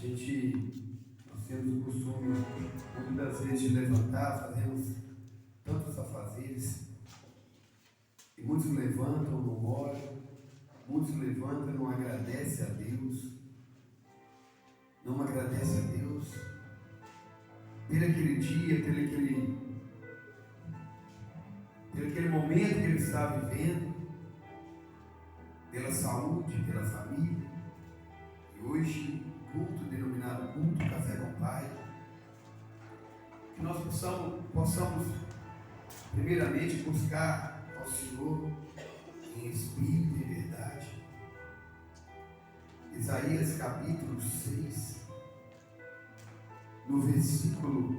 Nós temos o costume, muitas das vezes, de levantar, fazemos tantos afazeres, e muitos levantam, não oram, muitos levantam, não agradecem a Deus, não agradecem a Deus, pelo aquele dia, pelo aquele momento que ele está vivendo, pela saúde, pela família. E hoje, culto denominado culto Café com Pai, que nós possamos primeiramente buscar ao Senhor em espírito e verdade. Isaías capítulo 6, no versículo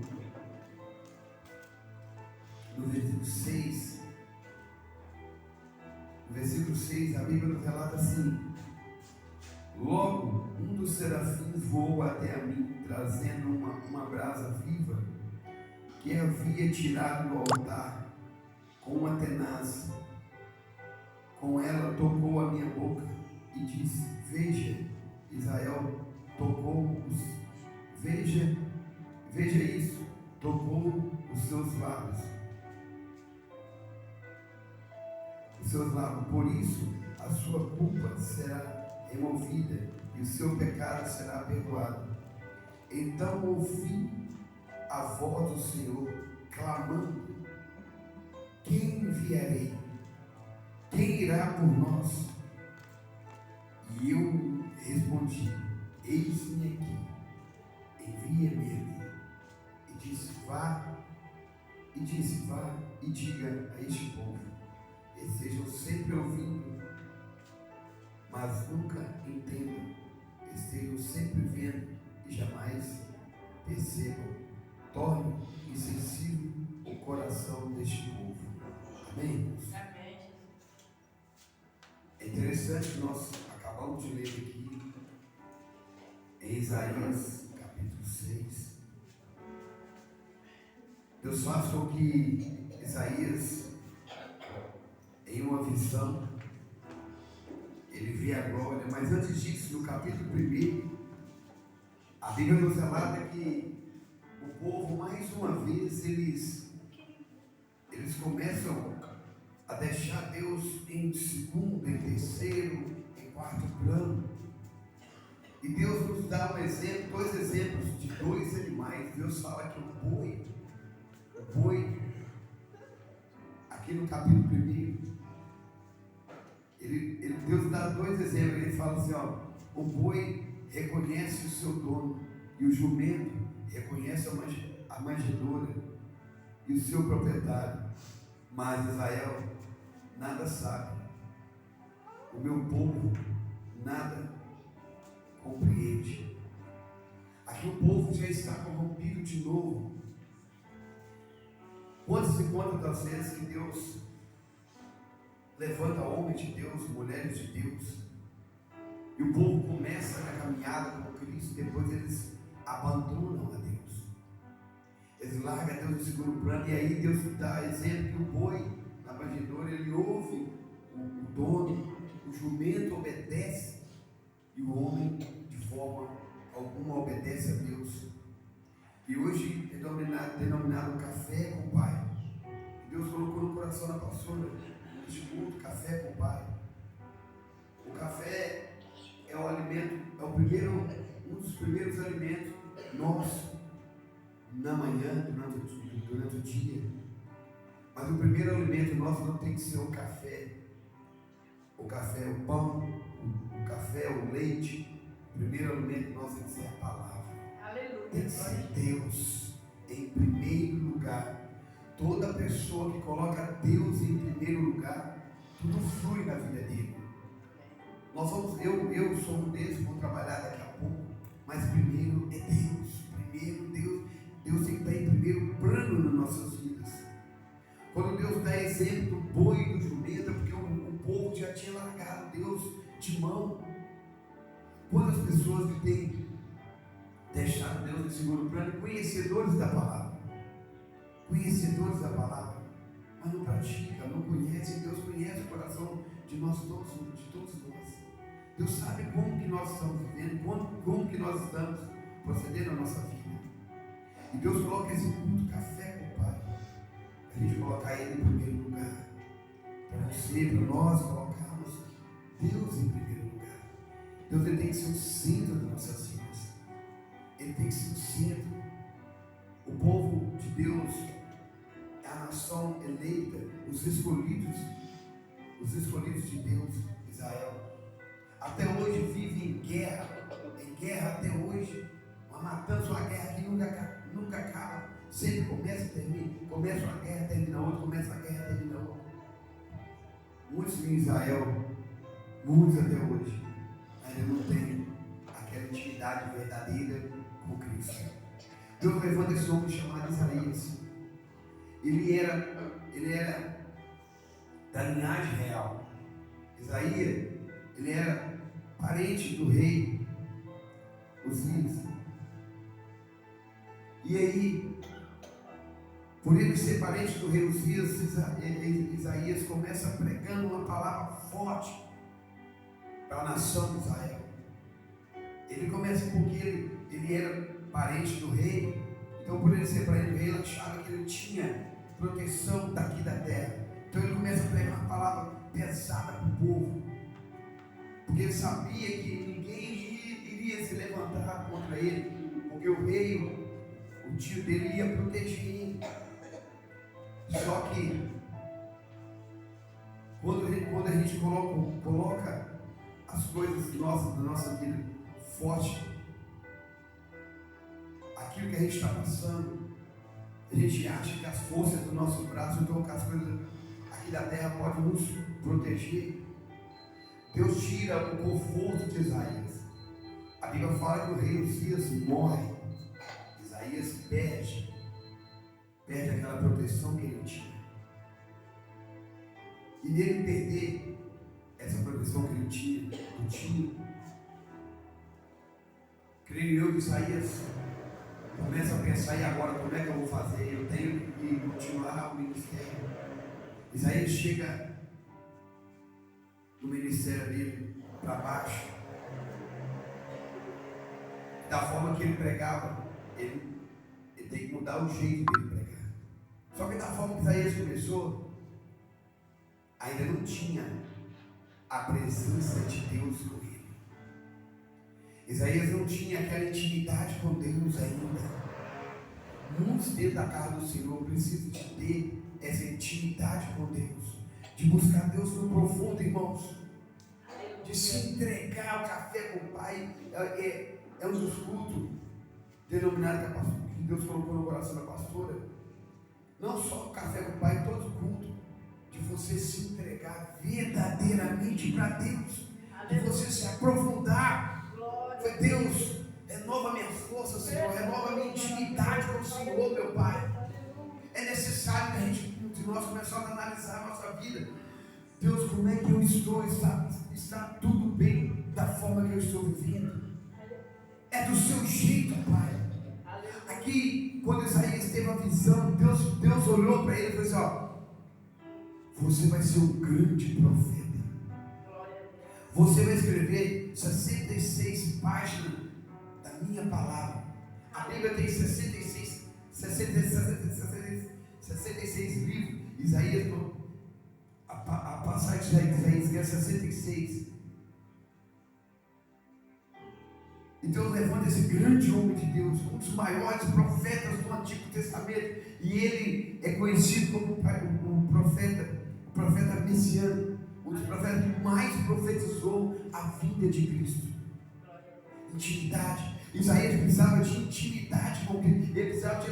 6, no versículo 6, a Bíblia nos relata assim: logo um dos serafins voou até a mim, trazendo uma brasa viva que havia tirado do altar com uma tenaz. Com ela tocou a minha boca e disse: veja, Israel tocou veja isso, tocou os seus lábios. Por isso a sua culpa será removida e o seu pecado será perdoado. Então ouvi a voz do Senhor clamando: quem enviarei? Quem irá por nós? E eu respondi: eis-me aqui, envia-me a mim. E disse: vá e diga a este povo: estejam sempre ouvindo, mas nunca entendam, estejam sempre vendo e jamais percebam. Torne insensível o coração deste povo. Amém? Amém. É interessante que nós acabamos de ler aqui em Isaías capítulo 6. Deus faz com que Isaías, em uma visão, ele vê a glória, mas antes disso, no capítulo 1, a Bíblia nos relata que o povo, mais uma vez, eles começam a deixar Deus em segundo, em terceiro, em quarto plano. E Deus nos dá dois exemplos de dois animais. Deus fala que o boi, aqui no capítulo 1, Deus dá dois exemplos. Ele fala assim: o boi reconhece o seu dono, e o jumento reconhece a manjedoura e o seu proprietário. Mas Israel nada sabe, o meu povo nada compreende. Aqui o povo já está corrompido de novo. Quantas e quantas das vezes que Deus levanta homens de Deus, mulheres de Deus, e o povo começa na caminhada com Cristo, depois eles abandonam a Deus, eles largam a Deus em segundo plano. E aí Deus dá exemplo que o boi na manjedoura, ele ouve o dono, o jumento obedece, e o homem de forma alguma obedece a Deus. E hoje é denominado Café com o Pai. Deus colocou no coração da pastora este culto, Café com o Pai. O café é o alimento, um dos primeiros alimentos nossos na manhã, durante o dia. Mas o primeiro alimento nosso não tem que ser o café. O café é o pão, o café é o leite. O primeiro alimento nosso tem que ser a palavra. Aleluia. Tem que ser Deus em primeiro lugar. Toda pessoa que coloca Deus em primeiro lugar, tudo flui na vida dele. Eu sou um desses, vou trabalhar daqui a pouco, mas primeiro é Deus. Deus tem que estar em primeiro plano nas nossas vidas. Quando Deus dá exemplo do boi e do jumento, é porque o povo já tinha largado Deus de mão. Quantas pessoas que têm deixado Deus em segundo plano, conhecedores da palavra, mas não praticam, não conhecem. Deus conhece o coração de todos nós. Deus sabe como que nós estamos vivendo, como que nós estamos procedendo na nossa vida. E Deus coloca esse culto café com o Pai, a gente colocar Ele em primeiro lugar, para você, para nós colocarmos Deus em primeiro lugar. Deus, ele tem que ser o centro das nossas vidas, ele tem que ser o centro. O povo de Deus é a nação eleita, os escolhidos de Deus, Israel. Até hoje vive em guerra até hoje, uma matança, uma guerra que nunca acaba, sempre começa e termina, começa uma guerra, termina outra, começa a guerra, termina outra. Muitos em Israel, muitos até hoje, ainda não têm aquela intimidade verdadeira com Cristo. Deus levanta esse homem chamado Isaías. Ele era da linhagem real. Isaías, ele era parente do rei Uzias. E aí, por ele ser parente do rei Uzias, Isaías começa pregando uma palavra forte para a nação de Israel. Ele começa porque ele era parente do rei, então por ele ser parente do rei, ele achava que ele tinha proteção daqui da terra. Então ele começa a pregar uma palavra pesada para o povo, porque ele sabia que ninguém iria se levantar contra ele, porque o rei, o tio dele, ia proteger ele. Só que quando a gente coloca as coisas nossas da nossa vida forte, aquilo que a gente está passando, a gente acha que as forças do nosso braço, então que as coisas aqui da terra podem nos proteger. Deus tira o conforto de Isaías. A Bíblia fala que o rei Uzias morre. Isaías perde aquela proteção que ele tinha. E nele perder essa proteção que ele tinha, creio eu que Isaías começa a pensar: e agora como é que eu vou fazer? Eu tenho que continuar o ministério. Isaías chega no ministério dele para baixo. Da forma que ele pregava, ele tem que mudar o jeito dele pregar. Só que da forma que Isaías começou, ainda não tinha a presença de Deus com ele. Isaías não tinha aquela intimidade com Deus ainda. Muitos dentro da casa do Senhor precisam de ter essa intimidade com Deus, de buscar Deus no profundo, irmãos, de se entregar ao café com o Pai. É um dos cultos denominados que Deus colocou no coração da pastora. Não só o café com o Pai, todo o culto, de você se entregar verdadeiramente para Deus, de você se aprofundar. Foi: Deus, renova minha força, Senhor, renova minha intimidade com o Senhor, meu Pai. É necessário que de nós começarmos a analisar a nossa vida. Deus, como é que eu estou? Está tudo bem da forma que eu estou vivendo? É do seu jeito, Pai. Aqui, quando Isaías teve a visão, Deus olhou para ele e falou assim: ó, você vai ser um grande profeta. Você vai escrever 66 páginas da minha palavra. A Bíblia tem 66 livros. Isaías, a passagem de Isaías é 66. Então levanta esse grande homem de Deus, um dos maiores profetas do Antigo Testamento, e ele é conhecido como o profeta messiânico, um dos profetas que mais profetizou a vinda de Cristo. Intimidade. Isaías precisava de intimidade com Cristo. Ele precisava de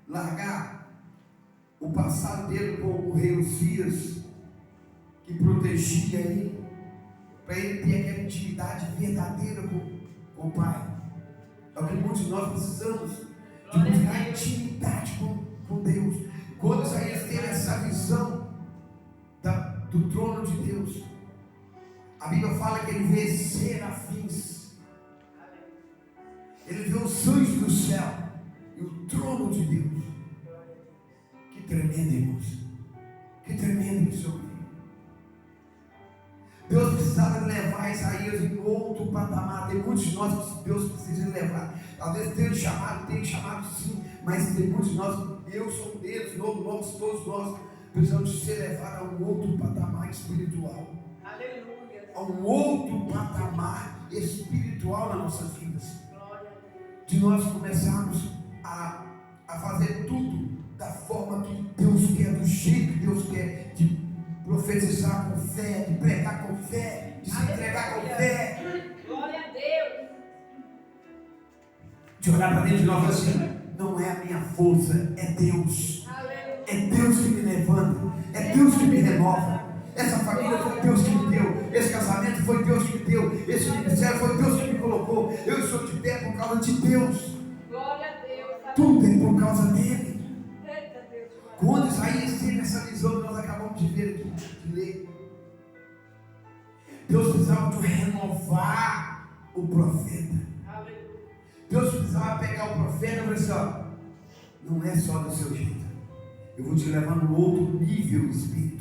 largar o passado dele com o rei Uzias, que protegia ele, para ele ter aquela intimidade verdadeira com o Pai. É o que muitos de nós precisamos, de buscar intimidade com Deus. Quando Isaías teve essa visão do trono de Deus, a Bíblia fala que ele vê serafins, ele vê os anjos do céu e o trono de Deus. Que tremendo, irmãos, que tremendo isso. Deus precisava levar Isaías em outro patamar. Tem muitos de nós que Deus precisa levar. Talvez tenha chamado sim, mas tem muitos de nós, eu sou um deles, todos nós precisamos ser levados a um outro patamar espiritual. Aleluia. A um outro patamar espiritual nas nossas vidas. De nós começarmos a fazer tudo da forma que Deus quer, do jeito que Deus quer, de profetizar com fé, de pregar com fé, de se entregar com fé. Glória a Deus. De olhar para dentro de nós assim, não é a minha força, é Deus. Aleluia. É Deus que me levanta, é Deus que me renova. Essa família foi Deus que me deu, esse casamento foi Deus que me deu, esse ministério foi Deus que me colocou. Eu estou de pé por causa de Deus. Glória a Deus. Tudo é por causa dele. Eita Deus. Quando Isaías teve essa visão que nós acabamos de ver aqui, de ler, Deus precisava de renovar o profeta. Aleluia. Deus precisava pegar o profeta e falar assim, ó, não é só do seu jeito, eu vou te levar num outro nível espiritual.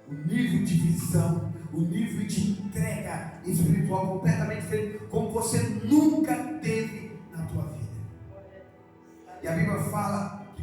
O nível de visão, o nível de entrega espiritual completamente diferente, como você nunca teve na tua vida. E a Bíblia fala